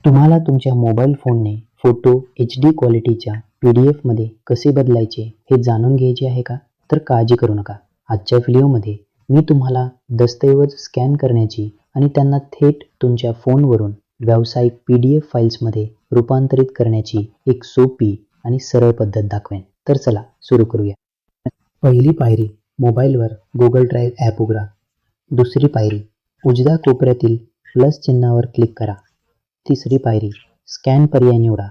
तुम्हाला तुमच्या मोबाईल फोनने फोटो HD क्वालिटीच्या PDF मध्ये कसे बदलायचे हे जाणून घ्यायचे आहे का? तर काळजी करू नका. आजच्या व्हिडिओमध्ये मी तुम्हाला दस्तऐवज स्कॅन करण्याची आणि त्यांना थेट तुमच्या फोनवरून व्यावसायिक PDF फाईल्समध्ये रूपांतरित करण्याची एक सोपी आणि सरळ पद्धत दाखवेन. तर चला सुरू करूया. पहिली पायरी, मोबाईलवर गुगल ड्राईव्ह ॲप उघडा. दुसरी पायरी, उजव्या कोपऱ्यातील प्लस चिन्हावर क्लिक करा. तिसरी पायरी, स्कॅन पर्याय निवडा.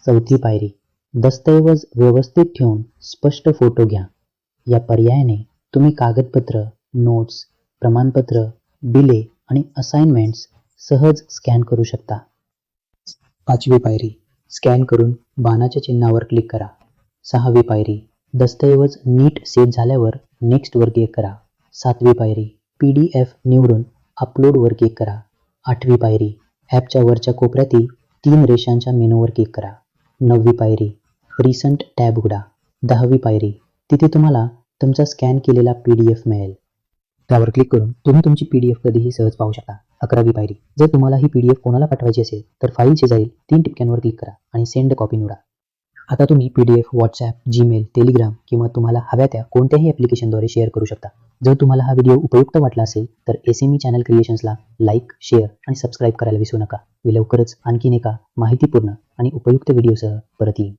चौथी पायरी, दस्तऐवज व्यवस्थित ठेवून स्पष्ट फोटो घ्या. या पर्यायाने तुम्ही कागदपत्र, नोट्स, प्रमाणपत्र, बिले आणि असाइनमेंट्स सहज स्कॅन करू शकता. पाचवी पायरी, स्कॅन करून बाणाच्या चिन्हावर क्लिक करा. सहावी पायरी, दस्तऐवज नीट सेव्ह झाल्यावर नेक्स्टवर क्लिक करा. सातवी पायरी, PDF निवडून अपलोडवर क्लिक करा. आठवी पायरी, ॲपच्या वरच्या कोपऱ्यातील 3 रेषांच्या मेनूवर क्लिक करा. 9वी पायरी, रिसंट टॅब उघडा. 10वी पायरी, तिथे तुम्हाला तुमचा स्कॅन केलेला PDF मिळेल. त्यावर क्लिक करून तुम्ही तुमची PDF कधीही सहज पाहू शकता. 11वी पायरी, जर तुम्हाला ही PDF कोणाला पाठवायची असेल तर फाईल शेजारील 3 टिपक्यांवर क्लिक करा आणि सेंड कॉपी निवडा. आता तुम्ही PDF WhatsApp, Gmail, Telegram किंवा तुम्हाला हव्या त्या कोणत्याही ॲप्लिकेशनद्वारे शेअर करू शकता. जर तुम्हाला हा व्हिडिओ उपयुक्त वाटला असेल तर SME चॅनल क्रिएशन्सला लाईक, शेअर आणि सबस्क्राईब करायला विसरू नका. मी लवकरच आणखीन एका माहितीपूर्ण आणि उपयुक्त व्हिडिओसह परत येईन.